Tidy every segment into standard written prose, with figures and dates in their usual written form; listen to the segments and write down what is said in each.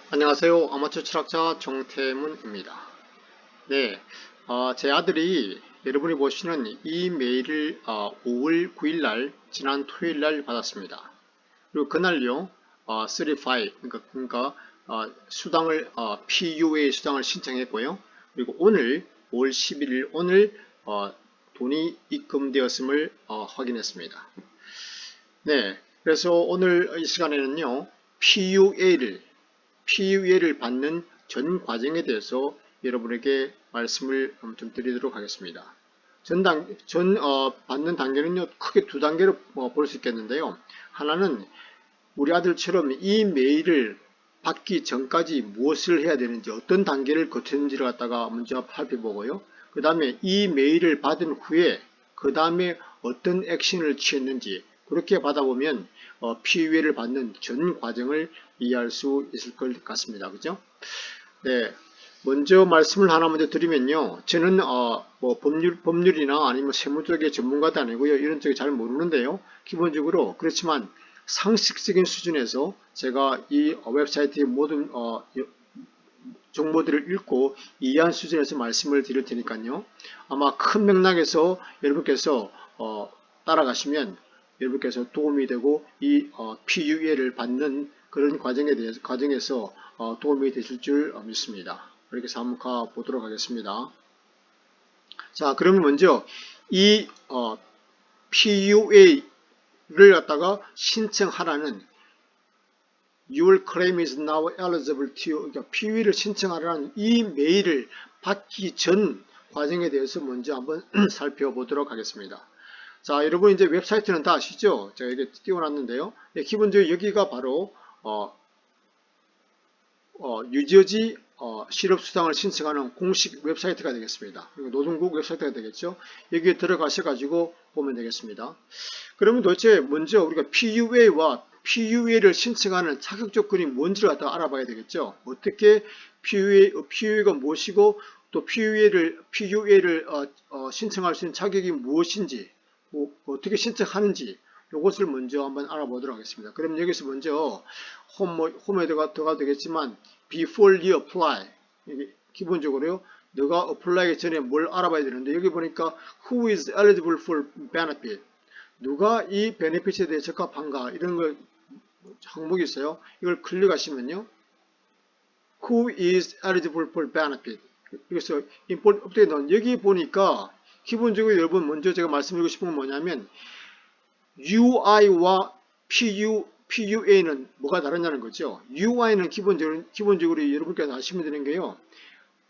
안녕하세요. 아마추어 철학자 정태문입니다. 네, 제 아들이 여러분이 보시는 이 메일을 5월 9일 날 지난 토요일 날 받았습니다. 그리고 그날요, 35 그러니까 수당을 PUA 수당을 신청했고요. 그리고 오늘 5월 11일 오늘 돈이 입금되었음을 확인했습니다. 네, 그래서 오늘 이 시간에는요, PUA를 받는 전 과정에 대해서 여러분에게 말씀을 좀 드리도록 하겠습니다. 받는 단계는요, 크게 두 단계로 볼 수 있겠는데요. 하나는 우리 아들처럼 이 메일을 받기 전까지 무엇을 해야 되는지, 어떤 단계를 거쳤는지를 갖다가 먼저 살펴보고요. 그 다음에 이 메일을 받은 후에 그 다음에 어떤 액션을 취했는지, 그렇게 받아보면 피의를 받는 전 과정을 이해할 수 있을 것 같습니다. 그죠? 네. 먼저 말씀을 하나 먼저 드리면요. 저는 뭐 법률이나 아니면 세무 쪽의 전문가도 아니고요. 이런 쪽에 잘 모르는데요. 기본적으로 그렇지만 상식적인 수준에서 제가 이 웹사이트의 모든 정보들을 읽고 이해한 수준에서 말씀을 드릴 테니까요. 아마 큰 맥락에서 여러분께서 따라가시면 여러분께서 도움이 되고 이 PUA를 받는 그런 과정에서 도움이 되실 줄 믿습니다. 이렇게 해서 한번 가보도록 하겠습니다. 자, 그러면 먼저 이 PUA를 갖다가 신청하라는 Your claim is now eligible to, 그러니까 PUA를 신청하라는 이 메일을 받기 전 과정에 대해서 먼저 한번 살펴보도록 하겠습니다. 자, 여러분 이제 웹사이트는 다 아시죠? 제가 이게 띄워놨는데요. 네, 기본적으로 여기가 바로 뉴저지 실업수당을 신청하는 공식 웹사이트가 되겠습니다. 노동국 웹사이트가 되겠죠. 여기에 들어가셔가지고 보면 되겠습니다. 그러면 도대체 먼저 우리가 PUA를 신청하는 자격 조건이 뭔지를 갖다 알아봐야 되겠죠. 어떻게 PUA가 무엇이고 또 PUA를 신청할 수 있는 자격이 무엇인지, 어떻게 신청하는지 이것을 먼저 한번 알아보도록 하겠습니다. 그럼 여기서 먼저 홈에 들어가도 되겠지만 before you apply, 기본적으로요, 너가 apply하기 전에 뭘 알아봐야 되는데, 여기 보니까 who is eligible for benefit, 누가 이 베네핏에 대해 적합한가, 이런 걸 항목이 있어요. 이걸 클릭하시면요, who is eligible for benefit, 그래서 import update 나온, 여기 보니까 기본적으로 여러분 먼저 제가 말씀드리고 싶은 건 뭐냐면 UI와 PUA는 뭐가 다르냐는 거죠. UI는 기본적으로 여러분께서 아시면 되는 게요,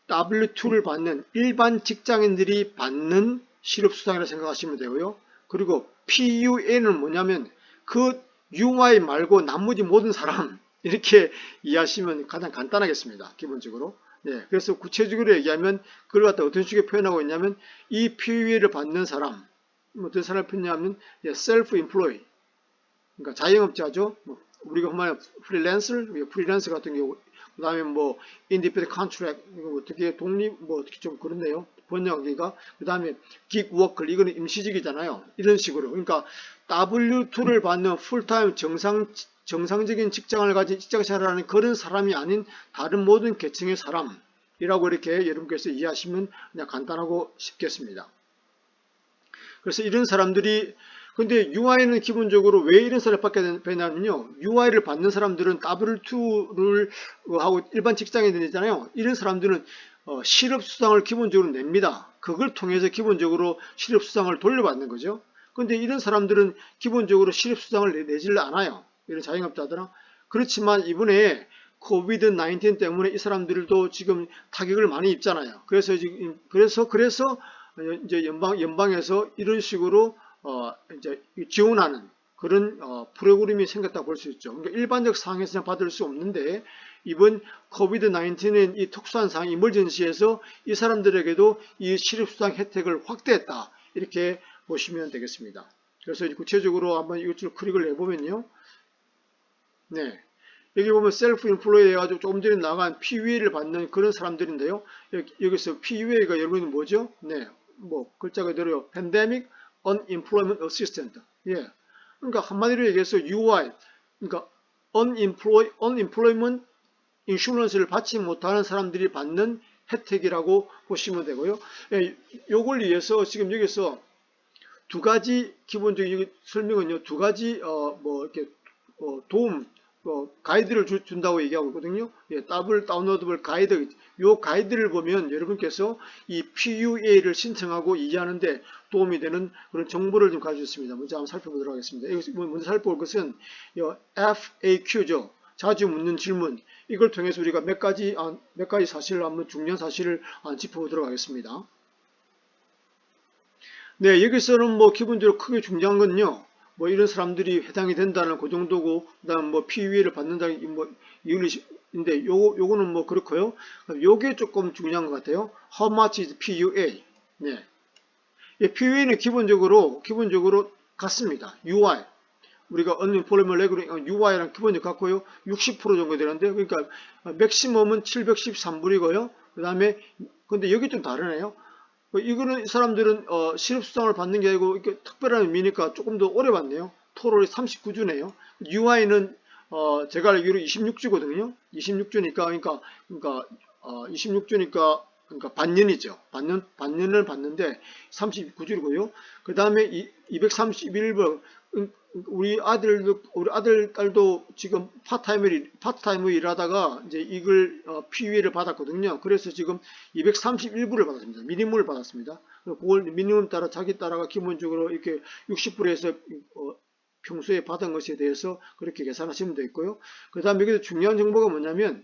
W2를 받는 일반 직장인들이 받는 실업수당이라고 생각하시면 되고요. 그리고 PUA는 뭐냐면 그 UI 말고 나머지 모든 사람, 이렇게 이해하시면 가장 간단하겠습니다. 기본적으로. 네, 그래서 구체적으로 얘기하면 그걸 갖다 어떤 식으로 표현하고 있냐면 이 PUA를 받는 사람, 어떤 사람을 표현하면 self-employed, 그러니까 자영업자죠. 우리가 말하는 프리랜서 같은 경우, 그 다음에 뭐 independent contract, 이거 어떻게 독립, 뭐 어떻게 좀 그렇네요. 번역하기가. 그 다음에 gig worker, 이거는 임시직이잖아요. 이런 식으로. 그러니까 W2를 받는 풀타임 정상적인 직장을 가진 직장생활을 하는 그런 사람이 아닌 다른 모든 계층의 사람이라고 이렇게 여러분께서 이해하시면 그냥 간단하고 쉽겠습니다. 그래서 이런 사람들이, 근데 UI는 기본적으로 왜 이런 사람을 받게 되냐면요, UI를 받는 사람들은 W2를 하고 일반 직장인들이잖아요. 이런 사람들은 실업수당을 기본적으로 냅니다. 그걸 통해서 기본적으로 실업수당을 돌려받는 거죠. 근데 이런 사람들은 기본적으로 실업수당을 내질 않아요. 이런 자영업자들은. 그렇지만 이번에 코비드 19 때문에 이 사람들도 지금 타격을 많이 입잖아요. 그래서 이제 연방에서 이런 식으로 이제 지원하는 그런 프로그램이 생겼다고 볼 수 있죠. 그러니까 일반적 상황에서는 받을 수 없는데 이번 코비드 19의 이 특수한 상황, 이멀전시에서 이 사람들에게도 이 실업수당 혜택을 확대했다, 이렇게 보시면 되겠습니다. 그래서 구체적으로 한번 이것을 클릭을 해보면요, 네, 여기 보면 셀프 인플로이 해가지고 조금 전에 나간 PUA를 받는 그런 사람들인데요. 여기서 PUA가 여러분은 뭐죠? 네, 뭐 글자 그대로 Pandemic Unemployment Assistant. 예, 그러니까 한마디로 얘기해서 UI, 그러니까 Unemployment 인슈런스를 받지 못하는 사람들이 받는 혜택이라고 보시면 되고요. 예, 요걸 위해서 지금 여기서 두 가지 기본적인 설명은요, 두 가지 뭐 이렇게 도움 가이드를 준다고 얘기하고 있거든요. 예, 더블 다운로드블 가이드, 요 가이드를 보면 여러분께서 이 PUA를 신청하고 이해하는데 도움이 되는 그런 정보를 좀 가지고 있습니다. 먼저 한번 살펴보도록 하겠습니다. 여기서 먼저 살펴볼 것은 FAQ죠. 자주 묻는 질문. 이걸 통해서 우리가 몇 가지 사실을 한번 중요한 사실을 짚어보도록 하겠습니다. 네, 여기서는 뭐 기본적으로 크게 중요한 건요. 뭐 이런 사람들이 해당이 된다는 그 정도고, 그다음 뭐 PUA를 받는다는 뭐 이윤리인데 요거는 뭐 그렇고요. 요게 조금 중요한 것 같아요. How much is PUA? 네, 예, PUA는 기본적으로 같습니다. UI 우리가 Unemployment Regulation UI랑 기본적으로 같고요. 60% 정도 되는데, 그러니까 맥시멈은 713불이고요. 그다음에 근데 여기 좀 다르네요. 이거는 이 사람들은 실업수당을 받는 게 아니고 이렇게 특별한 의미니까 조금 더 오래 받네요. 토탈이 39주네요. UI는 제가 알기로 26주거든요. 26주니까 그러니까 26주니까 반년이죠. 반년을 받는데 39주고요. 그 다음에 231번 우리 아들 딸도 지금 파트타임으로 일하다가 이제 이걸 PUA를 받았거든요. 그래서 지금 231불을 받았습니다. 미니멈을 받았습니다. 그걸 미니멈 따라 자기 따라가 기본적으로 이렇게 60불에서 평소에 받은 것에 대해서 그렇게 계산하시면 되겠고요. 그 다음에 여기서 중요한 정보가 뭐냐면,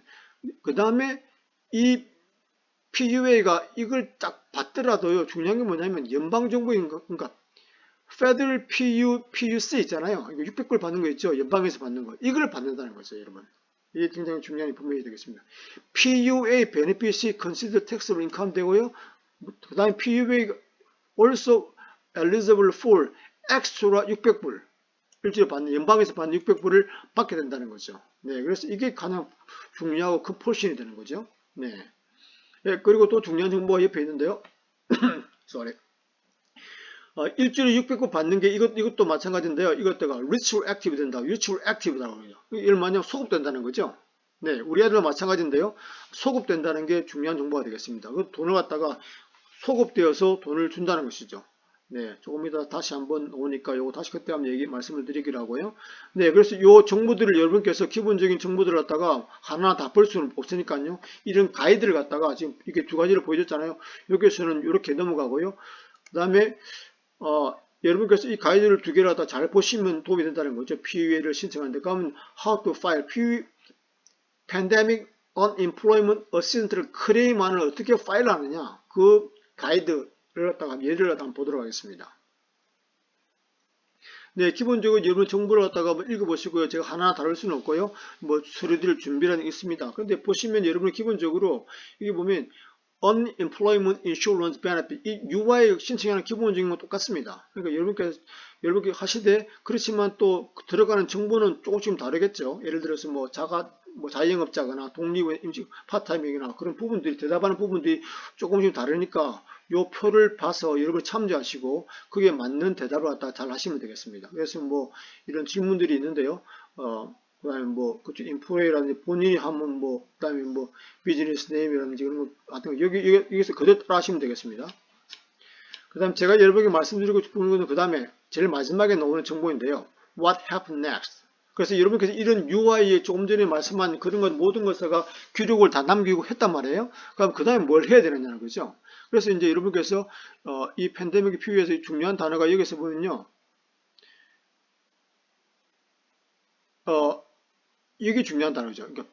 그 다음에 이 PUA가 이걸 딱 받더라도요, 중요한 게 뭐냐면 연방정부인 거, 그러니까 Federal PUC 있잖아요. 이거 600불 받는 거 있죠. 연방에서 받는 거. 이걸 받는다는 거죠, 여러분. 이게 굉장히 중요한 부분이 되겠습니다. PUA benefit이 considered taxable income 되고요. 그 다음에 PUA also eligible for extra 600불. 일주일에 받는, 연방에서 받는 600불을 받게 된다는 거죠. 네, 그래서 이게 가장 중요하고 큰 포션이 되는 거죠. 네. 네, 그리고 또 중요한 정보가 옆에 있는데요. sorry. 일주일에 600불 받는 게 이것도 마찬가지인데요. 이것도가 retroactive 된다. retroactive라고 해요. 이걸 만약 소급된다는 거죠. 네, 우리 애들도 마찬가지인데요. 소급된다는 게 중요한 정보가 되겠습니다. 그 돈을 갖다가 소급되어서 돈을 준다는 것이죠. 네, 조금 이따 다시 한번 오니까 요거 다시 그때 한번 말씀을 드리기로 하고요. 네, 그래서 요 정보들을 여러분께서 기본적인 정보들을 갖다가 하나 다 볼 수는 없으니까요. 이런 가이드를 갖다가 지금 이렇게 두 가지를 보여줬잖아요. 여기서는 이렇게 넘어가고요. 그 다음에 여러분께서 이 가이드를 두 개를 다 잘 보시면 도움이 된다는 거죠. PUA를 신청하는데. 그러면 How to file Pandemic Unemployment Assistance 클레임안을 어떻게 파일하느냐, 그 가이드를 갖다가 예를 갖다가 보도록 하겠습니다. 네, 기본적으로 여러분 정보를 갖다가 한번 읽어보시고요. 제가 하나하나 다룰 수는 없고요. 뭐 서류들 준비라는 게 있습니다. 그런데 보시면 여러분 기본적으로 이게 보면 Unemployment Insurance Benefit, 이 UI 신청하는 기본적인 건 똑같습니다. 그러니까 여러분께 하시되, 그렇지만 또 들어가는 정보는 조금씩 다르겠죠. 예를 들어서 뭐 자영업자거나 독립임직 파트타임이거나 그런 부분들이, 대답하는 부분들이 조금씩 다르니까 요 표를 봐서 여러분 참조하시고 그게 맞는 대답을 갖다 잘 하시면 되겠습니다. 그래서 뭐 이런 질문들이 있는데요. 그 다음에 뭐, 그쪽 인프레라든지 본인이 하면 뭐, 그 다음에 뭐, 비즈니스 네임이라든지 그런 거 같은 거, 여기서 그대로 따라 하시면 되겠습니다. 그 다음 제가 여러분에게 말씀드리고 싶은 것은 그 다음에 제일 마지막에 나오는 정보인데요. What happened next? 그래서 여러분께서 이런 UI에 조금 전에 말씀한 그런 것, 모든 것을 기록을 다 남기고 했단 말이에요. 그럼 그 다음에 뭘 해야 되느냐는 거죠. 그래서 이제 여러분께서, 이 팬데믹 PUA에서 중요한 단어가 여기서 보면요. 이게 중요한 단어죠. 그러니까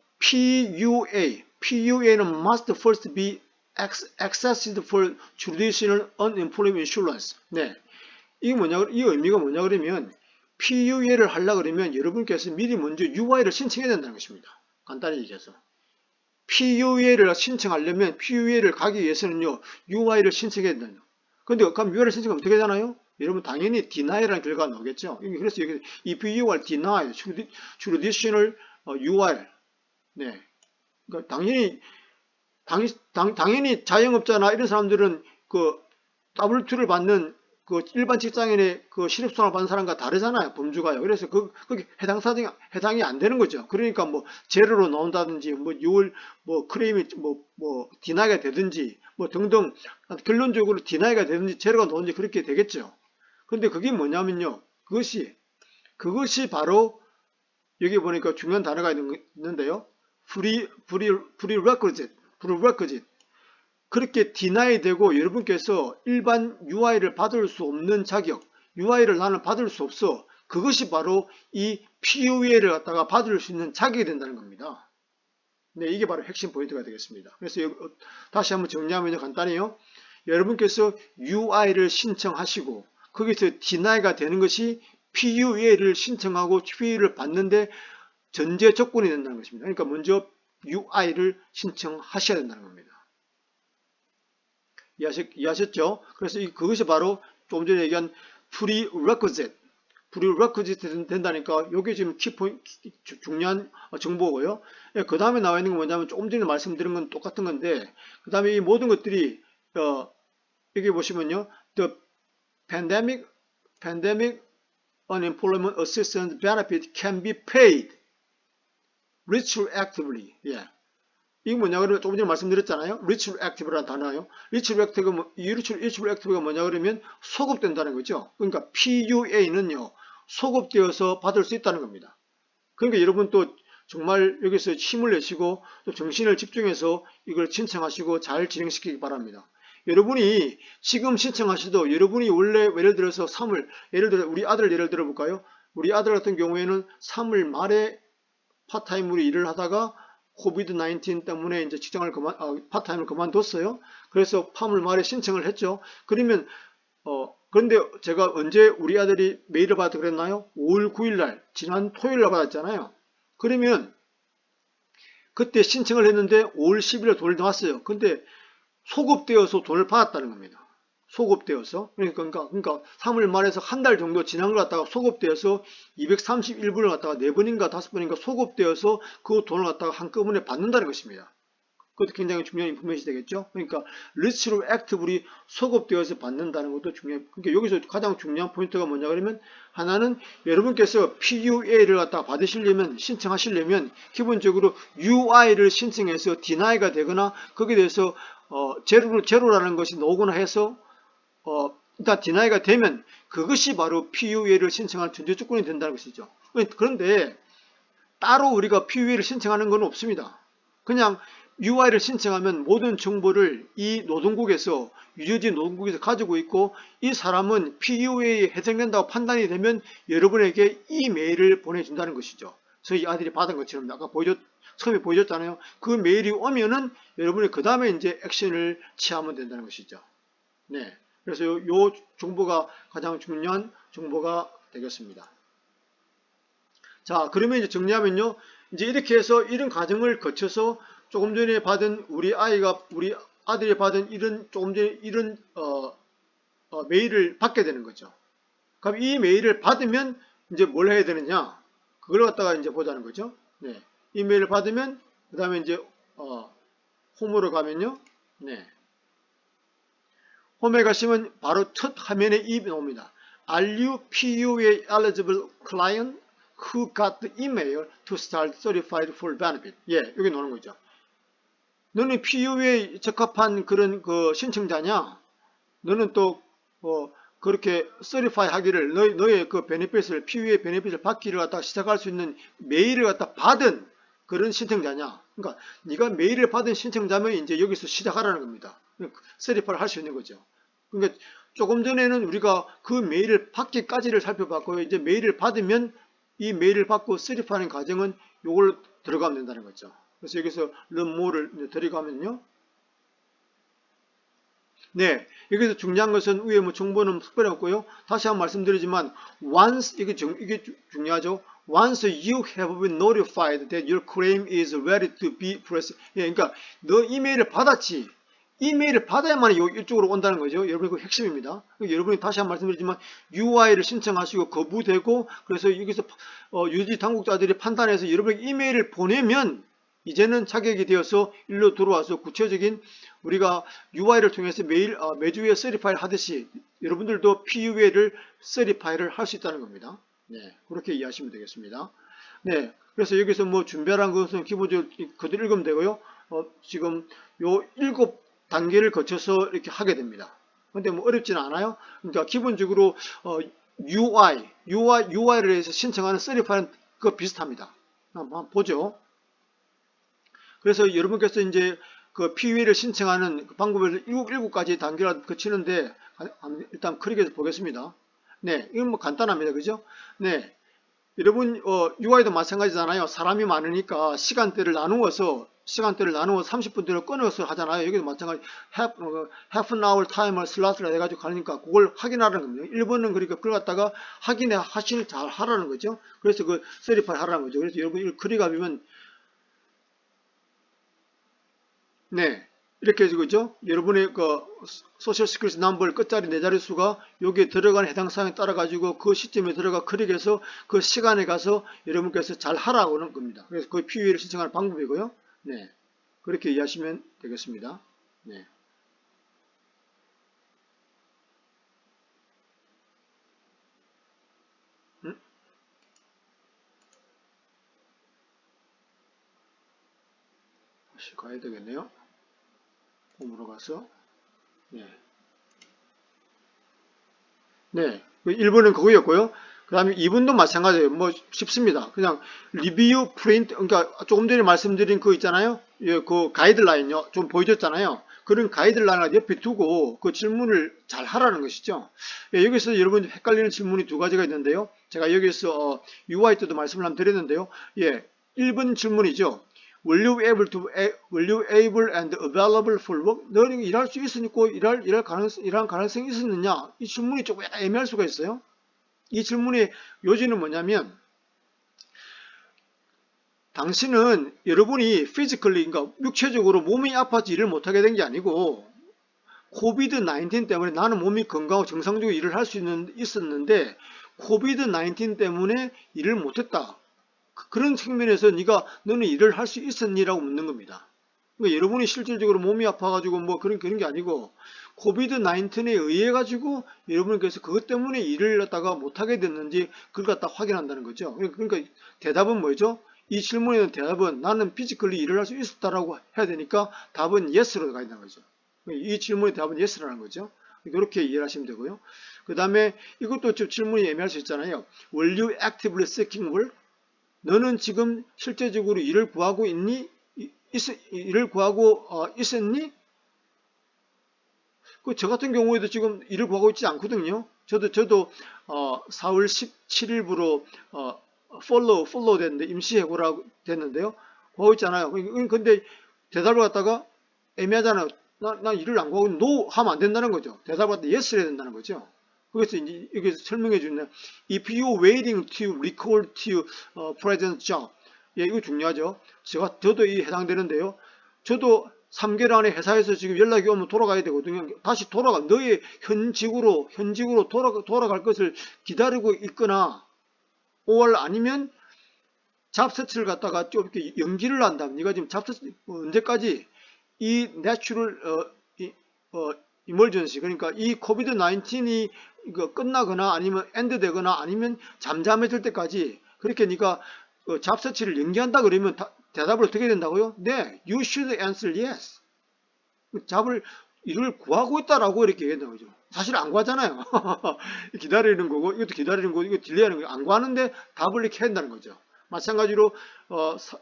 PUA는 must first be accessed for traditional unemployment insurance. 네, 이게 뭐냐, 이 의미가 뭐냐 그러면 PUA를 하려고 그러면 여러분께서 미리 먼저 UI를 신청해야 된다는 것입니다. 간단히 얘기해서 PUA를 신청하려면 PUA를 가기 위해서는요 UI를 신청해야 된다. 근데 그럼 UI를 신청하면 어떻게 되나요? 여러분 당연히 denial이라는 결과가 나오겠죠. 그래서 여기 if you are denied traditional UR. 네. 그러니까 당연히 자영업자나 이런 사람들은 그 W2를 받는 그 일반 직장인의 그 실업수당을 받는 사람과 다르잖아요. 범주가요. 그래서 거기 해당이 안 되는 거죠. 그러니까 뭐 제로로 나온다든지 뭐 6월 뭐 크레임이 뭐 디나이가 되든지 뭐 등등 결론적으로 디나이가 되든지 제로가 나오든지 그렇게 되겠죠. 근데 그게 뭐냐면요. 그것이 바로 여기 보니까 중요한 단어가 있는데요. prerequisite. 그렇게 디나이 되고 여러분께서 일반 UI를 받을 수 없는 자격, UI를 나는 받을 수 없어. 그것이 바로 이 PUA를 갖다가 받을 수 있는 자격이 된다는 겁니다. 네, 이게 바로 핵심 포인트가 되겠습니다. 그래서 다시 한번 정리하면 간단해요. 여러분께서 UI를 신청하시고 거기서 디나이가 되는 것이 PUA를 신청하고 PUA를 받는데 전제 조건이 된다는 것입니다. 그러니까 먼저 UI를 신청하셔야 된다는 겁니다. 이해하셨죠? 그래서 그것이 바로 조금 전에 얘기한 prerequisite 된다니까 이게 지금 중요한 정보고요. 그 다음에 나와 있는 건 뭐냐면 조금 전에 말씀드린 건 똑같은 건데 그 다음에 이 모든 것들이 여기 보시면요. The pandemic unemployment assistance benefit can be paid retroactively. 예. 이게 뭐냐 그러면 조금 전에 말씀드렸잖아요. retroactive라는 단어요. retroactive가 뭐냐 그러면 소급된다는 거죠. 그러니까 PUA는요. 소급되어서 받을 수 있다는 겁니다. 그러니까 여러분 또 정말 여기서 힘을 내시고 또 정신을 집중해서 이걸 신청하시고 잘 진행시키기 바랍니다. 여러분이 지금 신청하셔도 여러분이 원래 예를 들어서 3월 예를 들어 우리 아들 예를 들어 볼까요? 우리 아들 같은 경우에는 3월 말에 파타임으로 일을 하다가 코비드-19 때문에 이제 직장을 파타임을 그만뒀어요. 그래서 3월 말에 신청을 했죠. 그러면 그런데 제가 언제 우리 아들이 메일을 받았다 그랬나요? 5월 9일 날 지난 토요일 날 받았잖아요. 그러면 그때 신청을 했는데 5월 10일에 돈을 나왔어요. 근데 소급되어서 돈을 받았다는 겁니다. 소급되어서 그러니까 3월 말에서 한 달 정도 지난 걸 갖다가 소급되어서 231불을 갖다가 4번인가 5번인가 소급되어서 그 돈을 갖다가 한꺼번에 받는다는 것입니다. 그것도 굉장히 중요한 인포메이션이 되겠죠. 그러니까 retroactively 소급되어서 받는다는 것도 중요해요. 그러니까 여기서 가장 중요한 포인트가 뭐냐 그러면 하나는 여러분께서 PUA를 갖다가 받으시려면 신청하시려면 기본적으로 UI를 신청해서 디나이가 되거나 거기에 대해서 제로라는 것이 나오거나 해서 일단 디나이가 되면 그것이 바로 PUA를 신청할 전제 조건이 된다는 것이죠. 그런데 따로 우리가 PUA를 신청하는 건 없습니다. 그냥 UI를 신청하면 모든 정보를 이 노동국에서 유저지 노동국에서 가지고 있고 이 사람은 PUA에 해당된다고 판단이 되면 여러분에게 이 메일을 보내준다는 것이죠. 저희 아들이 받은 것처럼 아까 처음에 보여줬잖아요. 그 메일이 오면은 여러분이 그 다음에 이제 액션을 취하면 된다는 것이죠. 네. 그래서 요 정보가 가장 중요한 정보가 되겠습니다. 자, 그러면 이제 정리하면요. 이제 이렇게 해서 이런 과정을 거쳐서 조금 전에 받은 우리 아들이 받은 조금 전에 이런 메일을 받게 되는 거죠. 그럼 이 메일을 받으면 이제 뭘 해야 되느냐? 그걸 갖다가 이제 보자는 거죠. 네. 이 메일을 받으면 그 다음에 이제 홈으로 가면요. 네. 홈에 가시면 바로 첫 화면에 이 나옵니다. Are you PUA eligible client who got the email to start certified for benefit? 예, 여기 나오는 거죠. 너는 PUA에 적합한 그런 그 신청자냐? 너는 또 그렇게 certify 하기를 너의 그 베네핏을 PUA 베네핏을 받기를 갖다 시작할 수 있는 메일을 갖다 받은 그런 신청자냐? 그러니까 네가 메일을 받은 신청자면 이제 여기서 시작하라는 겁니다. certify를 할 수 있는 거죠. 그러니까 조금 전에는 우리가 그 메일을 받기까지를 살펴봤고요. 이제 메일을 받으면 이 메일을 받고 certify하는 과정은 요걸 들어가면 된다는 거죠. 그래서 여기서 learn more를 들어가면요. 네, 여기서 중요한 것은 위에 뭐 정보는 특별히 없고요. 다시 한번 말씀드리지만 once 이게 중요하죠. Once you have been notified that your claim is ready to be processed. 예, 그러니까 너 이메일을 받았지. 이메일을 받아야만 이쪽으로 온다는 거죠. 여러분, 그 핵심입니다. 여러분이 다시 한번 말씀드리지만 UI를 신청하시고 거부되고 그래서 여기서 유지 당국자들이 판단해서 여러분에게 이메일을 보내면 이제는 자격이 되어서 일로 들어와서 구체적인 우리가 UI를 통해서 매주에 서리파이를 하듯이 여러분들도 PUA를 서리파이를 할 수 있다는 겁니다. 네, 그렇게 이해하시면 되겠습니다. 네, 그래서 여기서 뭐 준비한 것은 기본적으로 그대로 읽으면 되고요. 지금 요 7단계를 거쳐서 이렇게 하게 됩니다. 근데 뭐 어렵지는 않아요. 그러니까 기본적으로 UI를 해서 신청하는 서리파이는 그 비슷합니다. 한번 보죠. 그래서 여러분께서 이제 그 PUA를 신청하는 그 방법을 7가지 단계를 거치는데 일단 크릭에서 보겠습니다. 네, 이건 뭐 간단합니다. 그죠? 네. 여러분 UI도 마찬가지잖아요. 사람이 많으니까 시간대를 나누어서 30분대로 끊어서 하잖아요. 여기도 마찬가지 half an hour timer 슬롯을 해가지고 가니까 그걸 확인하라는 겁니다. 1번은 그러니까 그걸 갖다가 하시는 잘 하라는 거죠. 그래서 그 서리파이 하라는 거죠. 그래서 여러분 이걸 크릭하면 네, 이렇게 해서 그죠? 여러분의 그 소셜 시큐리티 넘버를 끝자리 4자리 수가 여기에 들어가는 해당 사항에 따라 가지고 그 시점에 들어가 클릭해서 그 시간에 가서 여러분께서 잘 하라고 하는 겁니다. 그래서 그 PUA를 신청하는 방법이고요. 네, 그렇게 이해하시면 되겠습니다. 네. 다시 가야 되겠네요. 홈으로 가서 네. 네. 1번은 그거였고요. 그 다음에 2번도 마찬가지예요. 뭐 쉽습니다. 그냥 리뷰 프린트, 그러니까 조금 전에 말씀드린 그 있잖아요. 예, 그 가이드라인요. 좀 보여줬잖아요. 그런 가이드라인을 옆에 두고 그 질문을 잘 하라는 것이죠. 예, 여기서 여러분 헷갈리는 질문이 2가지가 있는데요. 제가 여기서 UI 때도 말씀을 한번 드렸는데요. 예, 1번 질문이죠. Were you able and available for work? 너는 일할 수 있으니까 일할 가능성이 있었느냐? 이 질문이 조금 애매할 수가 있어요. 이 질문의 요지는 뭐냐면, 당신은 여러분이 physically, 그러니까 육체적으로 몸이 아파서 일을 못하게 된 게 아니고, 코비드-19 때문에 나는 몸이 건강하고 정상적으로 일을 할 수 있었는데, 코비드-19 때문에 일을 못했다. 그런 측면에서 너는 일을 할 수 있었니라고 묻는 겁니다. 그러니까 여러분이 실질적으로 몸이 아파가지고 뭐 그런 게 아니고 코비드-19에 의해 가지고 여러분께서 그것 때문에 일을 갖다가 못하게 됐는지 그걸 갖다 확인한다는 거죠. 그러니까 대답은 뭐죠? 이 질문에 대한 대답은 나는 피지컬리 일을 할 수 있었다라고 해야 되니까 답은 yes로 가야 되는 거죠. 이 질문의 답은 yes라는 거죠. 이렇게 이해를 하시면 되고요. 그 다음에 이것도 질문이 애매할 수 있잖아요. Were you actively seeking work? 너는 지금 실제적으로 일을 구하고 있니? 일을 구하고 있었니? 저 같은 경우에도 지금 일을 구하고 있지 않거든요. 저도 4월 17일부로 follow 됐는데 임시해고라고 됐는데요. 구하고 있잖아요. 근데 대답을 갖다가 애매하잖아요. 나 일을 안 구하고 no 하면 안 된다는 거죠. 대답을 갖다 yes 해야 된다는 거죠. 그래서 이제 여기서 설명해 주는 if you waiting to recall to present job. 예, 이거 중요하죠. 저도 이 해당되는데요. 저도 3개월 안에 회사에서 지금 연락이 오면 돌아가야 되거든요. 다시 너의 현직으로 돌아갈 것을 기다리고 있거나 5월 아니면 잡서치를 갖다가 좀 이렇게 연기를 한다. 네가 지금 잡서치 언제까지 이 내추럴 이멀전시 그러니까 이 코비드 19이 끝나거나 아니면 엔드 되거나 아니면 잠잠해질 때까지 그렇게 네가 잡서치를 연기한다 그러면 대답을 어떻게 된다고요? 네, you should answer yes. 일을 구하고 있다라고 이렇게 얘기한다고 그죠. 사실 안 구하잖아요. 기다리는 거고 이것도 기다리는 거고 이거 딜레이하는 거고 안 구하는데 답을 이렇게 한다는 거죠. 마찬가지로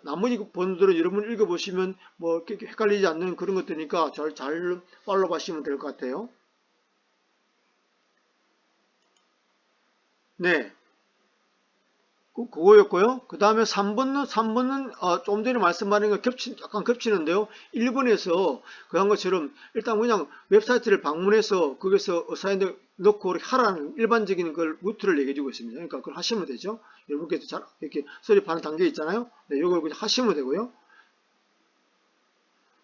나머지 번들은 여러분 읽어보시면 뭐 헷갈리지 않는 그런 것들이니까 잘 팔로우 하시면 될 것 같아요. 네. 그거였고요. 그 다음에 3번은 좀 전에 말씀하신 거 약간 겹치는데요. 1번에서 그한 것처럼 일단 그냥 웹사이트를 방문해서 거기서 어사인드 넣고 하라는 일반적인 걸 루트를 얘기해 주고 있습니다. 그러니까 그걸 하시면 되죠. 여러분께서 잘 이렇게 서류하는 단계 있잖아요. 네, 이걸 그냥 하시면 되고요.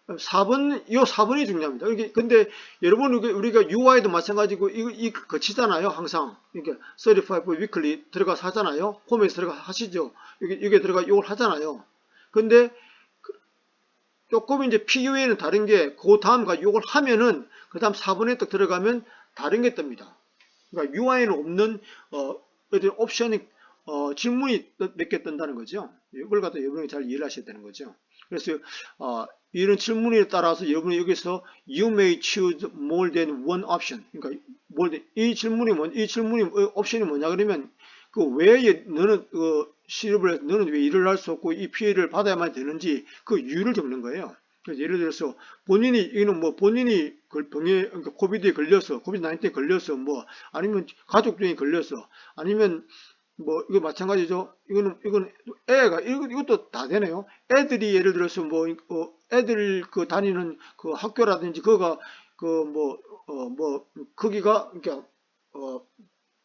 4번이 중요합니다. 근데 여러분, 우리가 UI도 마찬가지고, 이거 거치잖아요, 항상. 이렇게, Certified Weekly 들어가서 하잖아요. 홈에서 들어가서 하시죠. 여기 들어가 이걸 하잖아요. 근데, 조금 이제 PUA는 다른 게 그 다음과 요걸 하면은 그 다음 4번에 딱 들어가면 다른 게 뜹니다. 그러니까 UI는 없는 어떤 옵션이 질문이 몇 개 뜬다는 거죠. 이걸 갖다 여러분이 잘 이해를 하셔야 되는 거죠. 그래서 이런 질문에 따라서 여러분이 여기서 you may choose more than one option. 그러니까 이 질문이 옵션이 뭐냐 그러면 그 왜 너는 실업을 해서 너는 왜 일을 할 수 없고 이 피해를 받아야만 되는지 그 이유를 적는 거예요. 그래서 예를 들어서 이는 뭐 본인이 병에 그러니까 코비드에 걸려서 코비드-19에 걸려서 뭐 아니면 가족 중에 걸려서 아니면 뭐 이거 마찬가지죠. 이거는 애가 이것도 다 되네요. 애들이 예를 들어서 뭐 애들 그 다니는 그 학교라든지 그거가 거기가 그러니까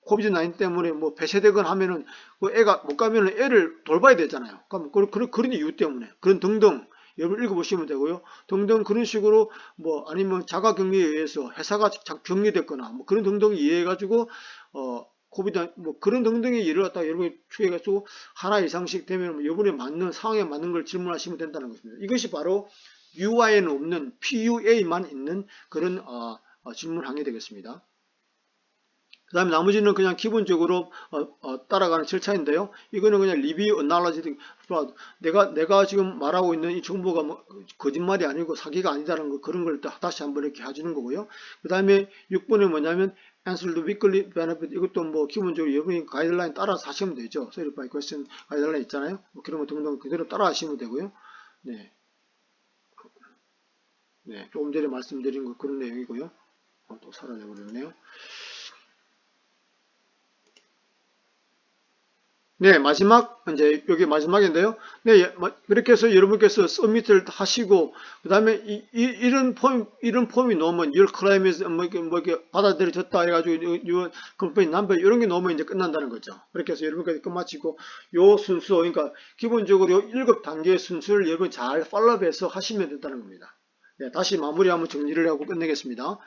코비드-19 때문에 뭐 폐쇄되거나 하면은 그 애가 못 가면은 애를 돌봐야 되잖아요. 그런 이유 때문에 그런 등등 여러분 읽어보시면 되고요. 등등 그런 식으로 뭐 아니면 자가격리에 의해서 회사가 격리됐거나 뭐 그런 등등 이해해가지고 코비드 뭐 그런 등등의 예를 갖다가 여러분이 추해가지고 하나 이상씩 되면 이번에 맞는 상황에 맞는 걸 질문하시면 된다는 것입니다. 이것이 바로 UI에는 없는 PUA만 있는 그런 질문항이 되겠습니다. 그 다음에 나머지는 그냥 기본적으로 따라가는 절차인데요. 이거는 그냥 리뷰 어날러지 내가 지금 말하고 있는 이 정보가 뭐 거짓말이 아니고 사기가 아니다라는 거 그런 걸 다시 한번 이렇게 해주는 거고요. 그 다음에 6번에 뭐냐면 answer the weekly benefit 이것도 뭐 기본적으로 여러분이 가이드라인 따라서 하시면 되죠. certified question 가이드라인 있잖아요. 뭐 그런 거 등등 그대로 따라 하시면 되고요. 네. 네. 조금 전에 말씀드린 거 그런 내용이고요. 또 사라져버렸네요. 네, 마지막, 이제, 여기 마지막인데요. 네, 그렇게 해서 여러분께서 서밋을 하시고, 그 다음에, 이런 폼이 나오면, your claim is, 이렇게 받아들여졌다 해가지고, company number, 이런 게 나오면 이제 끝난다는 거죠. 그렇게 해서 여러분께서 끝마치고, 요 순수, 그러니까, 기본적으로 1급 단계의 순수를 여러분 잘 팔로우해서 하시면 된다는 겁니다. 네, 다시 마무리 한번 정리를 하고 끝내겠습니다.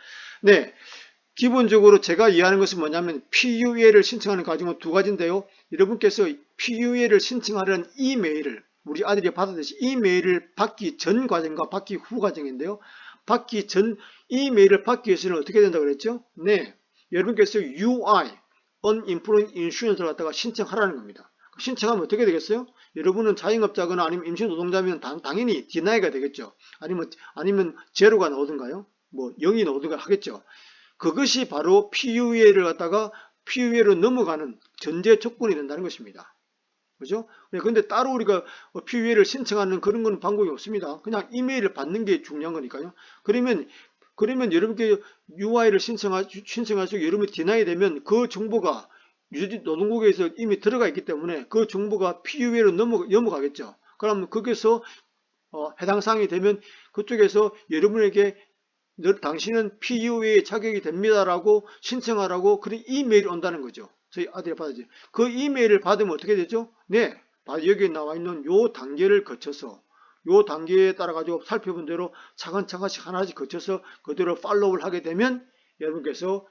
네. 기본적으로 제가 이해하는 것은 뭐냐면 PUA를 신청하는 과정은 두 가지인데요. 여러분께서 PUA를 신청하려는 이메일을 우리 아들이 받았듯이 이메일을 받기 전 과정과 받기 후 과정인데요. 받기 전 이메일을 받기 위해서는 어떻게 된다고 그랬죠? 네, 여러분께서 UI, Unemployment Insurance를 갖다가 신청하라는 겁니다. 신청하면 어떻게 되겠어요? 여러분은 자영업자거나 아니면 임신노동자면 당연히 디나이가 되겠죠. 아니면 제로가 나오든가요? 뭐 0이 나오든가 하겠죠. 그것이 바로 PUA를 갖다가 PUA로 넘어가는 전제 조건이 된다는 것입니다. 그죠? 근데 따로 우리가 PUA를 신청하는 그런 건 방법이 없습니다. 그냥 이메일을 받는 게 중요한 거니까요. 그러면 여러분께 UI를 신청하시고 여러분이 디나이 되면 그 정보가 노동국에서 이미 들어가 있기 때문에 그 정보가 PUA로 넘어가겠죠. 그러면 거기서 해당 사항이 되면 그쪽에서 여러분에게 당신은 PUA에 자격이 됩니다라고 신청하라고 그런 이메일이 온다는 거죠. 저희 아들이 받았지. 그 이메일을 받으면 어떻게 되죠? 네, 여기 나와 있는 요 단계를 거쳐서 요 단계에 따라 가지고 살펴본 대로 차근차근씩 하나씩 거쳐서 그대로 팔로우를 하게 되면 여러분께서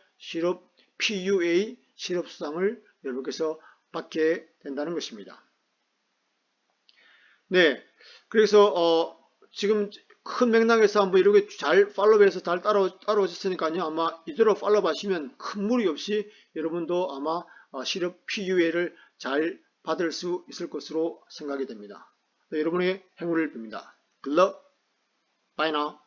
PUA 실업수당을 여러분께서 받게 된다는 것입니다. 네, 그래서 지금 큰 맥락에서 한번 이렇게 잘 팔로우해서 잘 따라오셨으니까요. 아마 이대로 팔로우 하시면 큰 무리 없이 여러분도 아마 실업 PUA를 잘 받을 수 있을 것으로 생각이 됩니다. 네, 여러분의 행운을 빕니다. Good luck. Bye now.